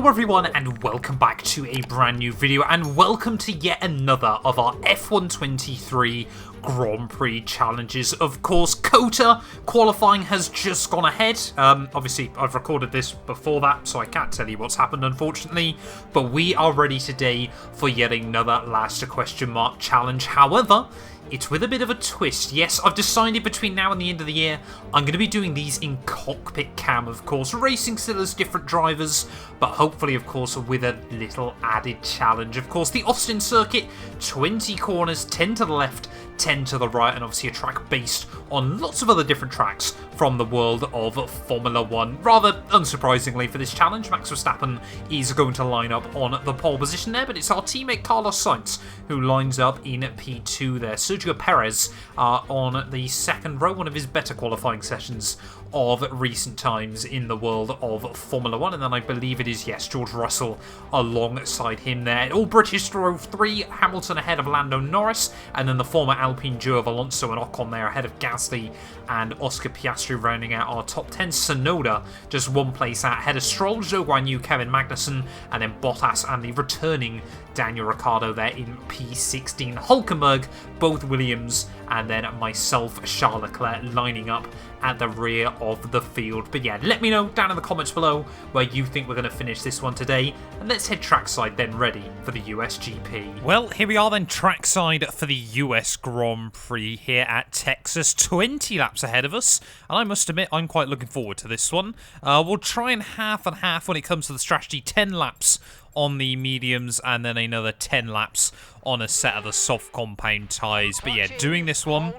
Hello everyone and welcome back to a brand new video and welcome to yet another of our F123 Grand Prix challenges. Of course, COTA qualifying has just gone ahead. Obviously, I've recorded this before that, so I can't tell you what's happened, unfortunately. But we are ready today for yet another last question mark challenge. However, it's with a bit of a twist. Yes, I've decided between now and the end of the year, I'm going to be doing these in cockpit cam, of course. Racing still has different drivers, but hopefully, of course, with a little added challenge. Of course, the Austin circuit, 20 corners, 10 to the left, 10 to the right, and obviously a track based on lots of other different tracks from the world of Formula 1. Rather unsurprisingly for this challenge, Max Verstappen is going to line up on the pole position there, but it's our teammate Carlos Sainz who lines up in P2 there. Sergio Perez on the second row, one of his better qualifying sessions of recent times in the world of Formula 1, and then I believe it is, yes, George Russell alongside him there. All British drove 3, Hamilton ahead of Lando, Norris, and then the former Alpine duo of Alonso and Ocon there ahead of Gasly and Oscar Piastri rounding out our top 10. Tsunoda just one place out ahead of Stroll, Zhou Guanyu, Kevin Magnussen, and then Bottas and the returning Daniel Ricciardo there in P16. Hulkenberg, both Williams, and then myself, Charles Leclerc, lining up at the rear of the field. But yeah, let me know down in the comments below where you think we're going to finish this one today, and let's head trackside then, ready for the US GP. Well, here we are then, trackside for the US Grand Prix here at Texas. 20 laps ahead of us, and I must admit I'm quite looking forward to this one. We'll try and half when it comes to the strategy. 10 laps on the mediums and then another 10 laps on a set of the soft compound tyres. But yeah, doing this one,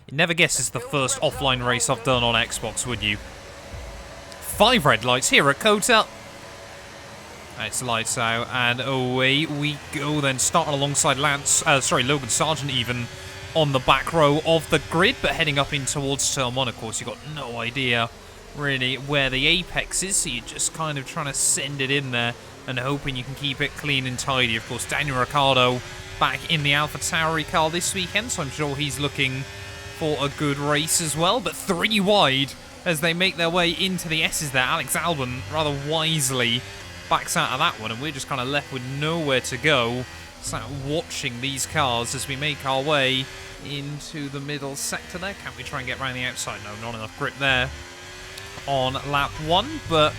you never guess it's the first offline race I've done on Xbox, would you? 5 red lights here at COTA. It's lights out and away we go then, starting alongside Logan Sargent even on the back row of the grid, but heading up in towards turn 1. Of course, you've got no idea really where the apex is, so you're just kind of trying to send it in there and hoping you can keep it clean and tidy. Of course, Daniel Ricciardo back in the AlphaTauri car this weekend, so I'm sure he's looking for a good race as well. But 3 wide as they make their way into the S's there. Alex Albon rather wisely backs out of that one, and we're just kind of left with nowhere to go, sat watching these cars as we make our way into the middle sector there. Can't we try and get around the outside? No, not enough grip there on lap 1, but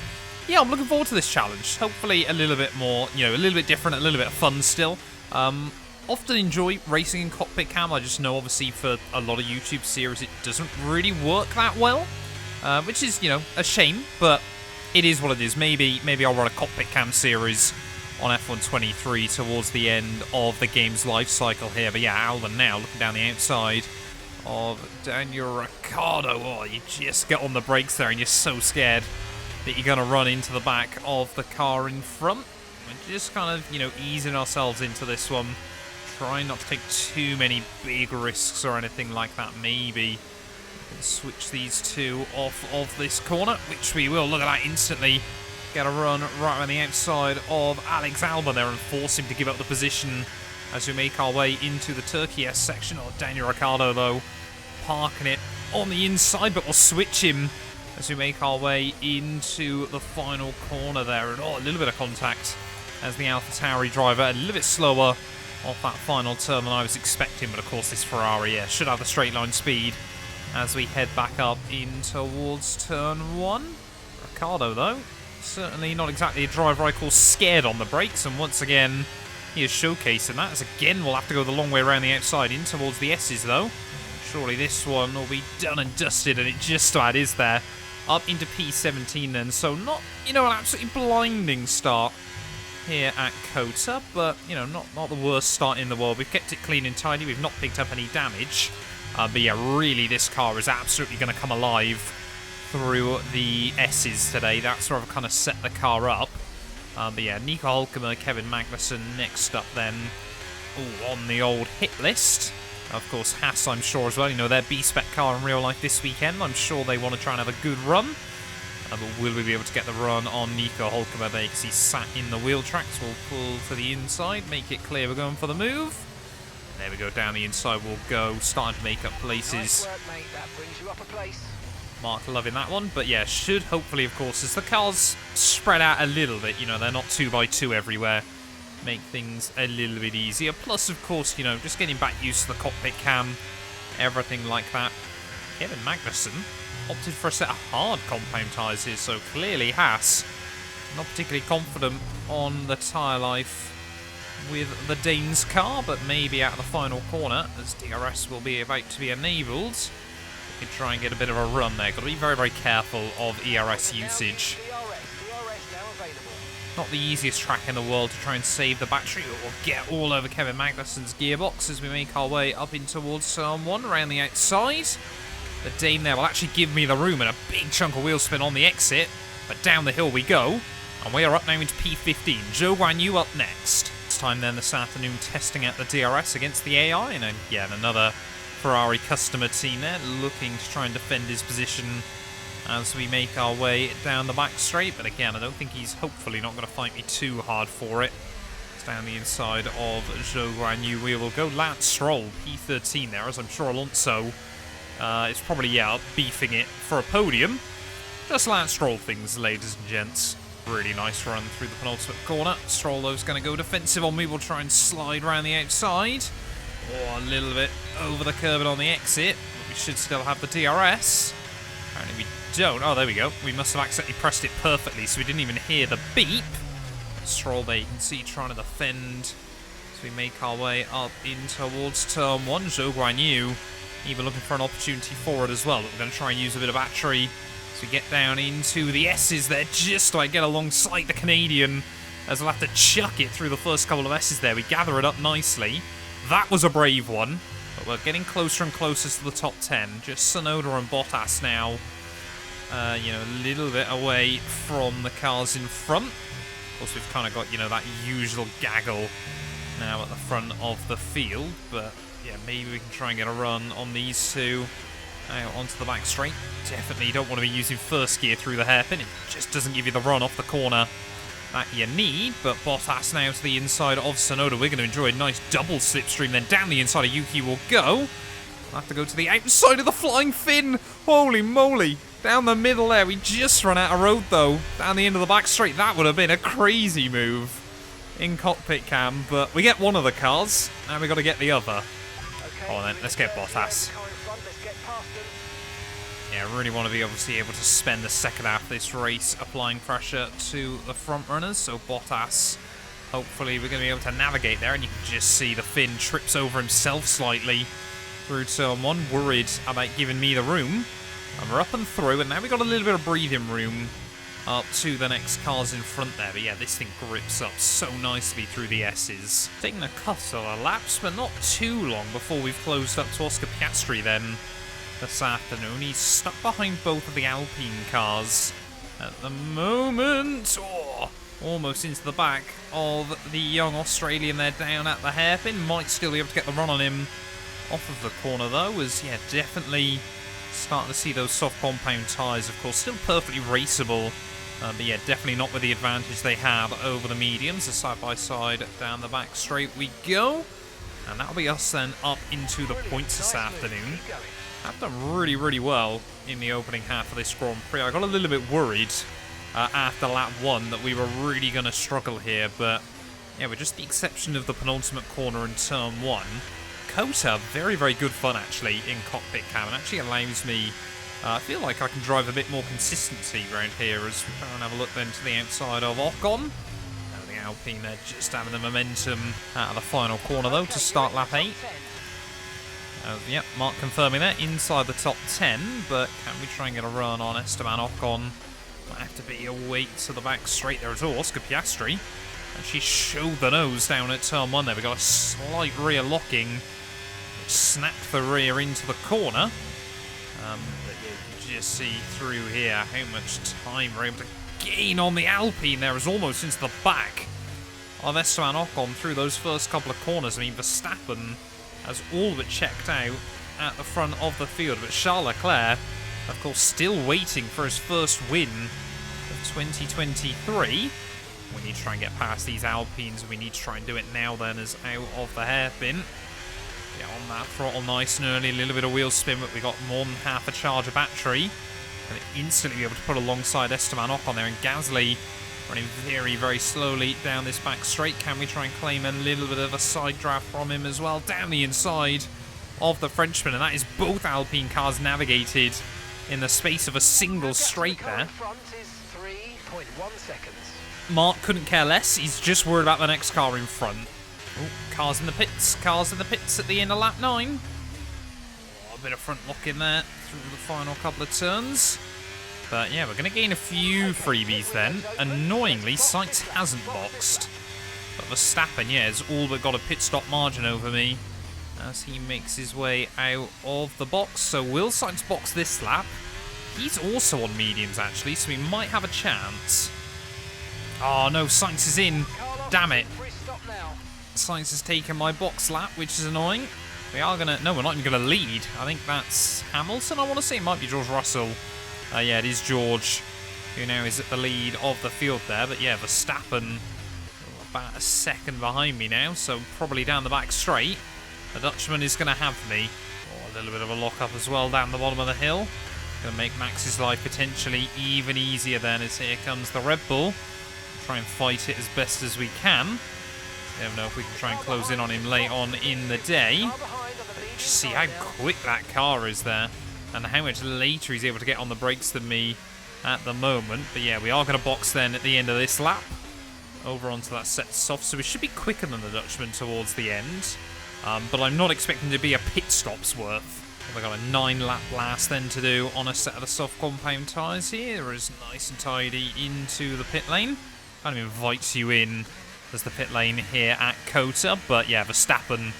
yeah, I'm looking forward to this challenge. Hopefully a little bit more, a little bit different, a little bit of fun still. Often enjoy racing in cockpit cam. I just know obviously for a lot of YouTube series it doesn't really work that well, which is, a shame, but it is what it is. Maybe I'll run a cockpit cam series on F123 towards the end of the game's life cycle here. But yeah, Albon now looking down the outside of Daniel Ricciardo. Oh, you just get on the brakes there and you're so scared that you're going to run into the back of the car in front. We're just kind of, easing ourselves into this one. Trying not to take too many big risks or anything like that. Maybe we can switch these two off of this corner, which we will. Look at that, instantly get a run right on the outside of Alex Albon there and force him to give up the position as we make our way into the Turkey S section. Oh, Daniel Ricciardo, though, parking it on the inside, but we'll switch him as we make our way into the final corner there. And a little bit of contact as the AlphaTauri driver, a little bit slower off that final turn than I was expecting, but of course this Ferrari should have the straight line speed as we head back up in towards turn 1. Ricciardo, though, certainly not exactly a driver I call scared on the brakes, and once again he is showcasing that, as again we'll have to go the long way around the outside in towards the S's though. Surely this one will be done and dusted, and it just about is there. Up into P17 then, so not, an absolutely blinding start here at COTA, but, not the worst start in the world. We've kept it clean and tidy, we've not picked up any damage. But yeah, really this car is absolutely going to come alive through the S's today. That's where I've kind of set the car up. But yeah, Nico Hulkenberg, Kevin Magnussen next up then. On the old hit list. Of course, Haas, I'm sure as well. Their B-Spec car in real life this weekend. I'm sure they want to try and have a good run. But will we be able to get the run on Nico Hulkenberg there? Because he's sat in the wheel tracks. We'll pull to the inside, make it clear we're going for the move. And there we go, down the inside we'll go, starting to make up places. Nice work, mate. That brings you up a place. Mark loving that one. But yeah, should hopefully, of course, as the cars spread out a little bit, you know, they're not 2x2 everywhere, make things a little bit easier. Plus, of course, you know, just getting back used to the cockpit cam, everything like that. Kevin Magnussen opted for a set of hard compound tyres here, so clearly Haas not particularly confident on the tyre life with the Dane's car, but maybe out of the final corner, as DRS will be about to be enabled, we can try and get a bit of a run there. Got to be very, very careful of ERS usage. Not the easiest track in the world to try and save the battery or get all over Kevin Magnussen's gearbox as we make our way up in towards turn 1 around the outside. The Dane there will actually give me the room and a big chunk of wheel spin on the exit, but down the hill we go, and we are up now into P15. Zhou Guanyu up next. This time then this afternoon testing out the DRS against the AI, and again another Ferrari customer team there looking to try and defend his position as we make our way down the back straight. But again, I don't think he's hopefully not going to fight me too hard for it. It's down the inside of Zhou Guanyu. We will go Lance Stroll, P13 there, as I'm sure Alonso is probably, yeah, beefing it for a podium. Just Lance Stroll things, ladies and gents. Really nice run through the penultimate corner. Stroll, though, is going to go defensive on me. We'll try and slide around the outside. Or a little bit over the curb and on the exit. But we should still have the DRS. Apparently we don't. Oh, there we go. We must have accidentally pressed it perfectly, so we didn't even hear the beep. Stroll there, you can see, trying to defend as we make our way up in towards turn 1. Zhou Guanyu even looking for an opportunity for it as well. But we're going to try and use a bit of battery as we get down into the S's there, just to get alongside the Canadian, as we'll have to chuck it through the first couple of S's there. We gather it up nicely. That was a brave one, but we're getting closer and closer to the top 10. Just Tsunoda and Bottas now, you know, a little bit away from the cars in front. Of course, we've kind of got, you know, that usual gaggle now at the front of the field, but yeah, maybe we can try and get a run on these two out onto the back straight. Definitely you don't want to be using first gear through the hairpin. It just doesn't give you the run off the corner that you need. But Bottas now to the inside of Tsunoda. We're going to enjoy a nice double slipstream. Then down the inside of Yuki will go. We'll have to go to the outside of the flying fin. Holy moly. Down the middle there. We just run out of road though. Down the end of the back straight. That would have been a crazy move in cockpit cam. But we get one of the cars. Now we've got to get the other. Come on then. Let's get Bottas. Yeah, I really want to be obviously able to spend the second half of this race applying pressure to the front runners. So Bottas, hopefully we're going to be able to navigate there. And you can just see the Finn trips over himself slightly through turn 1. Worried about giving me the room. And we're up and through. And now we've got a little bit of breathing room up to the next cars in front there. But yeah, this thing grips up so nicely through the S's. Taking a couple of laps, but not too long before we've closed up to Oscar Piastri then. This afternoon, he's stuck behind both of the Alpine cars at the moment. Oh, almost into the back of the young Australian there down at the hairpin. Might still be able to get the run on him off of the corner though, as yeah, definitely starting to see those soft compound tyres, of course, still perfectly raceable. But yeah, definitely not with the advantage they have over the mediums. So side by side down the back straight we go. And that'll be us then up into the points this afternoon. I've done really, really well in the opening half of this Grand Prix. I got a little bit worried after lap 1 that we were really going to struggle here, but yeah, with just the exception of the penultimate corner in turn 1, Kota, very, very good fun actually in cockpit cam, and actually allows me, I feel like I can drive a bit more consistency around here as we try and have a look then to the outside of Ocon. The Alpine there just having the momentum out of the final corner though to start lap 8. Yep, Mark confirming that inside the top 10, but can we try and get a run on Esteban Ocon? Might have to be a wait to the back straight there at all. Oscar Piastri actually showed the nose down at turn 1 there. We got a slight rear locking, which snapped the rear into the corner. But yeah, you can just see through here how much time we're able to gain on the Alpine there. Is almost into the back of Esteban Ocon through those first couple of corners. I mean, Verstappen has all but checked out at the front of the field, but Charles Leclerc, of course, still waiting for his first win of 2023. We need to try and get past these Alpines. We need to try and do it now then, as out of the hairpin. Get on that throttle nice and early, a little bit of wheel spin, but we got more than half a charge of battery. going to instantly be able to put alongside Esteban Ocon there, and Gasly running very, very slowly down this back straight. Can we try and claim a little bit of a side draft from him as well? Down the inside of the Frenchman, and that is both Alpine cars navigated in the space of a single straight there. Mark couldn't care less. He's just worried about the next car in front. Oh, cars in the pits. Cars in the pits at the end of lap 9. Oh, a bit of front lock in there through the final couple of turns. But yeah, we're going to gain a few freebies then. Annoyingly, Sainz hasn't boxed. But Verstappen, yeah, has all but got a pit stop margin over me as he makes his way out of the box. So will Sainz box this lap? He's also on mediums, actually, so he might have a chance. Oh, no, Sainz is in. Damn it. Sainz has taken my box lap, which is annoying. We are going to... No, we're not even going to lead. I think that's Hamilton, I want to say. It might be George Russell. Yeah, it is George, who now is at the lead of the field there. But yeah, Verstappen about a second behind me now, so probably down the back straight. The Dutchman is going to have me. Oh, a little bit of a lock-up as well down the bottom of the hill. Going to make Max's life potentially even easier then, as here comes the Red Bull. Try and fight it as best as we can. Never know if we can try and close in on him late on in the day. Just see how quick that car is there, and how much later he's able to get on the brakes than me at the moment. But yeah, we are going to box then at the end of this lap. Over onto that set soft, so we should be quicker than the Dutchman towards the end. But I'm not expecting to be a pit stop's worth. We've got a 9-lap blast then to do on a set of the soft compound tyres here. Is nice and tidy into the pit lane. Kind of invites you in as the pit lane here at COTA. But yeah, Verstappen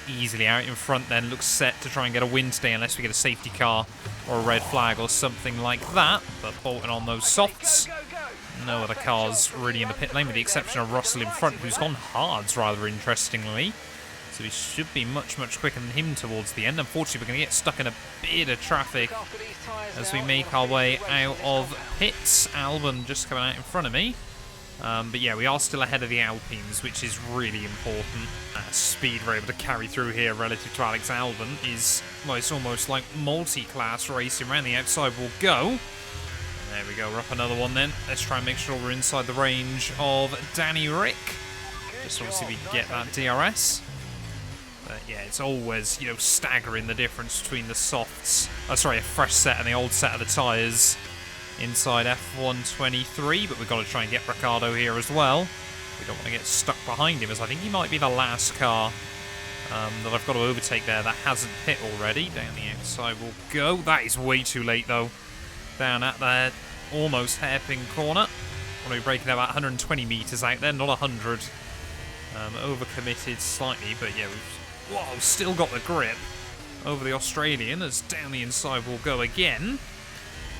easily out in front then. Looks set to try and get a win today, unless we get a safety car or a red flag or something like that. But bolting on those softs. No other cars really in the pit lane, with the exception of Russell in front, who's gone hards rather interestingly. So we should be much, much quicker than him towards the end. Unfortunately, we're going to get stuck in a bit of traffic as we make our way out of pits. Albon just coming out in front of me. But yeah, we are still ahead of the Alpines, which is really important. Speed we're able to carry through here relative to Alex Albon is, well, it's almost like multi-class racing. Around the outside we'll go. There we go, we're up another one then. Let's try and make sure we're inside the range of Danny Rick. Just obviously we can get that DRS. But yeah, it's always, you know, staggering the difference between the softs. Oh, sorry, a fresh set and the old set of the tyres inside F123. But we've got to try and get Ricciardo here as well. We don't want to get stuck behind him, as I think he might be the last car that I've got to overtake there that hasn't hit already. Down the outside we'll go. That is way too late, though. Down at the almost hairpin corner. Want to be breaking about 120 metres out there, not 100. Overcommitted slightly, but yeah, we've still got the grip over the Australian, as down the inside we'll go again.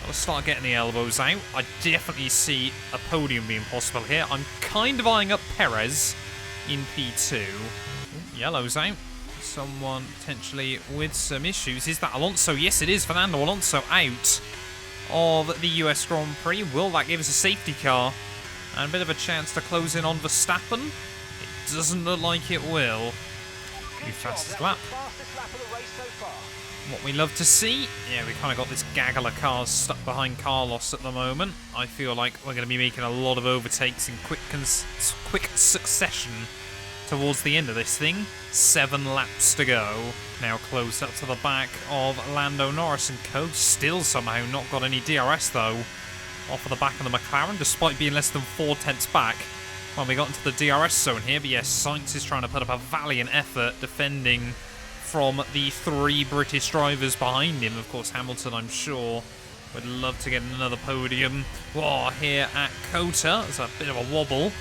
I'll start getting the elbows out. I definitely see a podium being possible here. I'm kind of eyeing up Perez in P2. Ooh, yellow's out. Someone potentially with some issues. Is that Alonso? Yes, it is. Fernando Alonso out of the US Grand Prix. Will that give us a safety car and a bit of a chance to close in on Verstappen? It doesn't look like it will. New fastest lap. What we love to see. Yeah, we kind of got this gaggle of cars stuck behind Carlos at the moment. I feel like we're going to be making a lot of overtakes in quick succession towards the end of this thing. 7 laps to go. Now close up to the back of Lando, Norris and co. Still somehow not got any DRS though off of the back of the McLaren, despite being less than 4/10 back when we got into the DRS zone here. But yes, Sainz is trying to put up a valiant effort defending from the 3 British drivers behind him. Of course, Hamilton, I'm sure, would love to get another podium. Whoa, here at COTA. There's a bit of a wobble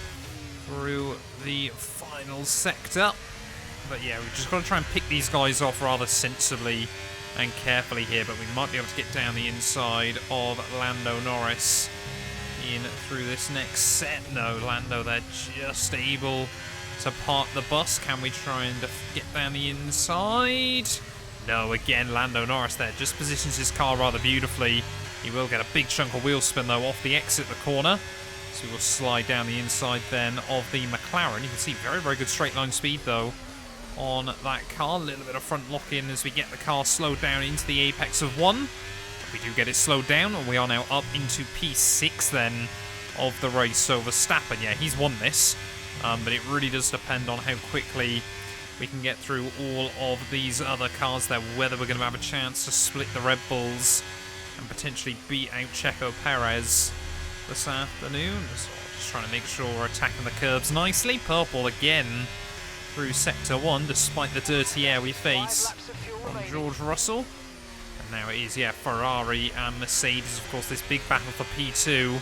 through the final sector. But yeah, we've just got to try and pick these guys off rather sensibly and carefully here. But we might be able to get down the inside of Lando Norris in through this next set. No, Lando, they're just able to park the bus. Can we try and get down the inside? No, again, Lando Norris there just positions his car rather beautifully. He will get a big chunk of wheel spin though off the exit the corner. So we will slide down the inside then of the McLaren. You can see very, very good straight line speed though on that car. A little bit of front lock in as we get the car slowed down into the apex of 1. we do get it slowed down, and we are now up into P6 then of the race. So Verstappen, yeah, he's won this, but it really does depend on how quickly we can get through all of these other cars there, whether we're going to have a chance to split the Red Bulls and potentially beat out Checo Perez this afternoon. So just trying to make sure we're attacking the curbs nicely. Purple again through Sector 1, despite the dirty air we face from George Russell. And now it is, yeah, Ferrari and Mercedes. Of course, this big battle for P2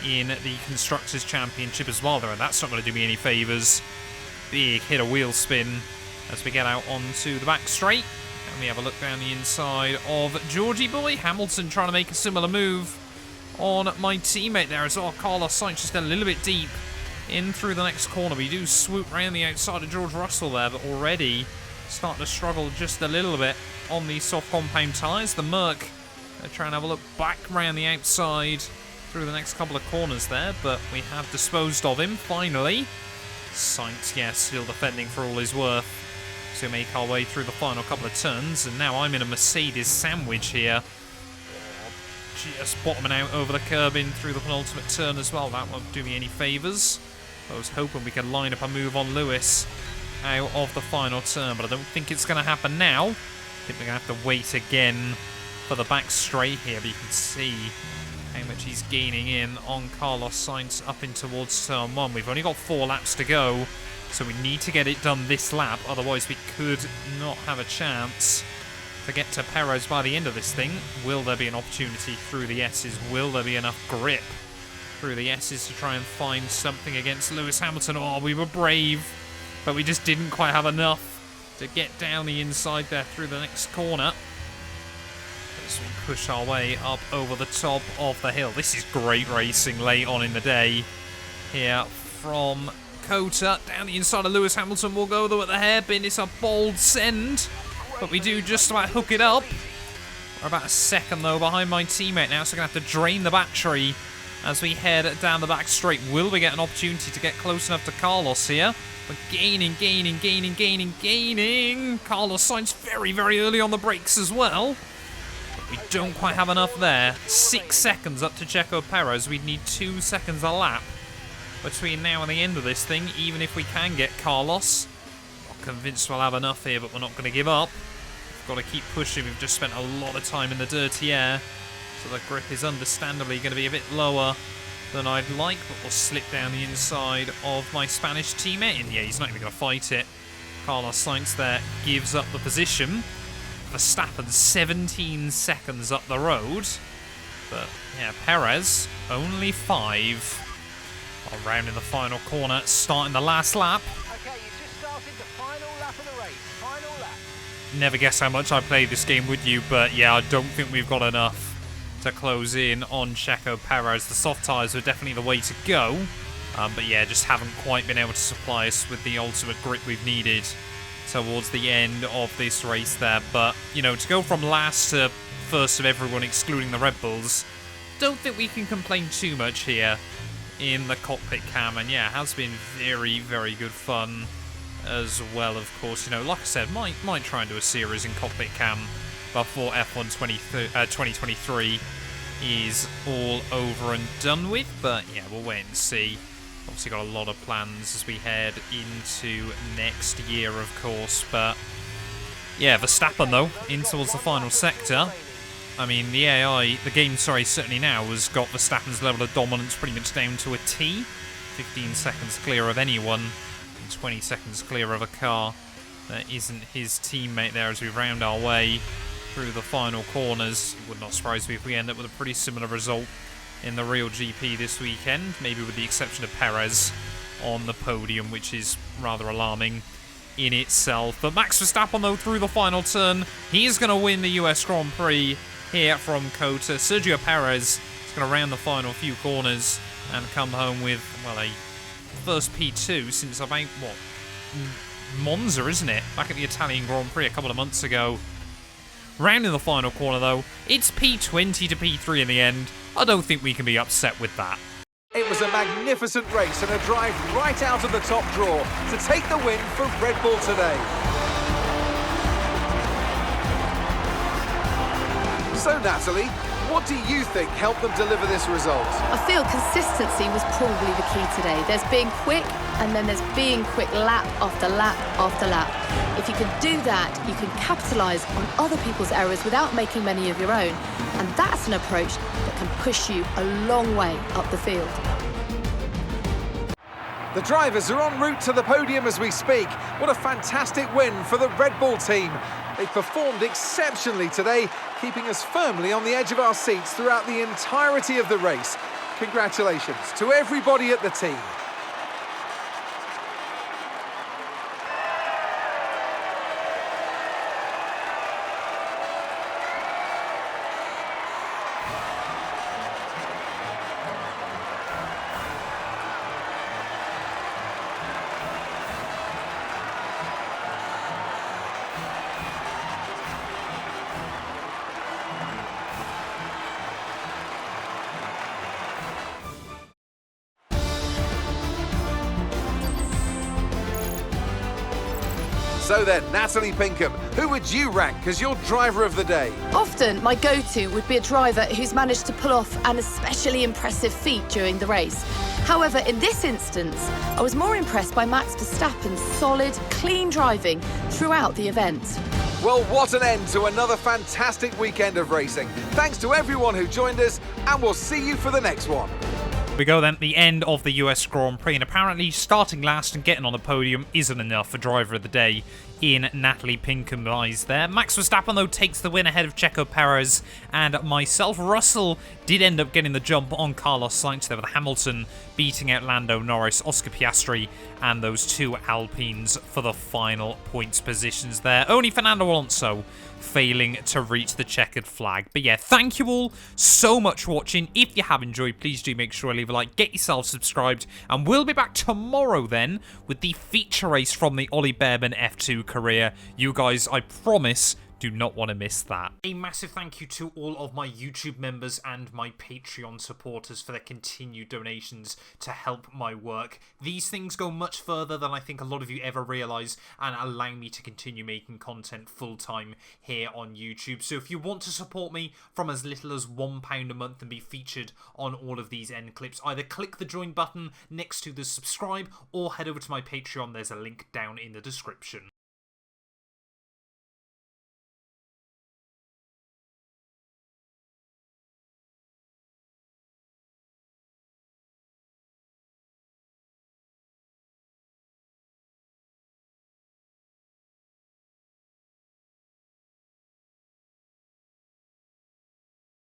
in the Constructors' Championship as well, though, and that's not going to do me any favours. Big hit a wheel spin as we get out onto the back straight. And we have a look down the inside of Georgie Boy. Hamilton trying to make a similar move on my teammate there as well. Carlos Sainz just a little bit deep in through the next corner. We do swoop around the outside of George Russell there, but already starting to struggle just a little bit on these soft compound tyres. The Merc trying to have a look back around the outside through the next couple of corners there, but we have disposed of him finally. Sainz, yeah, still defending for all his worth. So we make our way through the final couple of turns, and now I'm in a Mercedes sandwich here. Just bottoming out over the curb in through the penultimate turn as well. That won't do me any favours. I was hoping we could line up a move on Lewis out of the final turn, but I don't think it's going to happen now. I think we're going to have to wait again for the back straight here, but you can see how much he's gaining in on Carlos Sainz up in towards turn 1. We've only got 4 laps to go, so we need to get it done this lap, otherwise we could not have a chance to get to Perez by the end of this thing. Will there be an opportunity through the S's? Will there be enough grip through the S's to try and find something against Lewis Hamilton? Oh, we were brave, but we just didn't quite have enough to get down the inside there through the next corner. As we push our way up over the top of the hill. This is great racing late on in the day here from Cota. Down the inside of Lewis Hamilton. We'll go though at the hairpin. It's a bold send, but we do just about hook it up. We're about a second though behind my teammate now, so we're going to have to drain the battery as we head down the back straight. Will we get an opportunity to get close enough to Carlos here? We're gaining. Carlos Sainz very, very early on the brakes as well. We don't quite have enough there. 6 seconds up to Checo Perez. We'd need 2 seconds a lap between now and the end of this thing, even if we can get Carlos. Not convinced we'll have enough here, but we're not going to give up. We've got to keep pushing. We've just spent a lot of time in the dirty air, so the grip is understandably going to be a bit lower than I'd like, but we'll slip down the inside of my Spanish teammate. And yeah, he's not even going to fight it. Carlos Sainz there gives up the position. Verstappen 17 seconds up the road. But yeah, Perez only 5. Around in the final corner, starting the last lap. Okay, you just started the final lap of the race. Final lap. Never guess how much I played this game with you, but yeah, I don't think we've got enough to close in on Checo Perez. The soft tyres were definitely the way to go, but yeah, just haven't quite been able to supply us with the ultimate grip we've needed towards the end of this race there. But, you know, to go from last to first of everyone, excluding the Red Bulls, don't think we can complain too much here in the cockpit cam. And yeah, it has been very, very good fun as well, of course. You know, like I said, might try and do a series in cockpit cam before F1 2023 is all over and done with. But yeah, we'll wait and see. Obviously got a lot of plans as we head into next year, of course. But yeah, Verstappen though, in towards the final sector. I mean, the game, certainly now has got Verstappen's level of dominance pretty much down to a T. 15 seconds clear of anyone, and 20 seconds clear of a car that isn't his teammate there as we round our way through the final corners. It would not surprise me if we end up with a pretty similar result in the real GP this weekend, maybe with the exception of Perez on the podium, which is rather alarming in itself. But Max Verstappen, though, through the final turn, he's going to win the US Grand Prix here from Cota. Sergio Perez is going to round the final few corners and come home with, well, a first P2 since about, what, Monza, isn't it? Back at the Italian Grand Prix a couple of months ago. Round in the final corner, though, it's P20 to P3 in the end. I don't think we can be upset with that. It was a magnificent race and a drive right out of the top draw to take the win for Red Bull today. So, Natalie, What do you think helped them deliver this result? I feel consistency was probably the key today. There's being quick, and then there's being quick lap after lap after lap. If you can do that, you can capitalise on other people's errors without making many of your own. And that's an approach that can push you a long way up the field. The drivers are en route to the podium as we speak. What a fantastic win for the Red Bull team. They performed exceptionally today, keeping us firmly on the edge of our seats throughout the entirety of the race. Congratulations to everybody at the team. So then, Natalie Pinkham, who would you rank as your driver of the day? Often, my go-to would be a driver who's managed to pull off an especially impressive feat during the race. However, in this instance, I was more impressed by Max Verstappen's solid, clean driving throughout the event. Well, what an end to another fantastic weekend of racing. Thanks to everyone who joined us, and we'll see you for the next one. We go then, the end of the US Grand Prix, and apparently starting last and getting on the podium isn't enough for driver of the day in Natalie Pinkham's eyes there. Max Verstappen, though, takes the win ahead of Checo Perez and myself. Russell did end up getting the jump on Carlos Sainz there with Hamilton beating out Lando, Norris, Oscar Piastri and those two Alpines for the final points positions there. Only Fernando Alonso failing to reach the checkered flag. But yeah, thank you all so much for watching. If you have enjoyed, please do make sure to leave a like, get yourself subscribed, and we'll be back tomorrow then with the feature race from the Ollie Bearman F2 career. You guys, I promise, do not want to miss that. A massive thank you to all of my YouTube members and my Patreon supporters for their continued donations to help my work. These things go much further than I think a lot of you ever realise, and allow me to continue making content full-time here on YouTube. So if you want to support me from as little as £1 a month and be featured on all of these end clips, either click the join button next to the subscribe or head over to my Patreon. There's a link down in the description.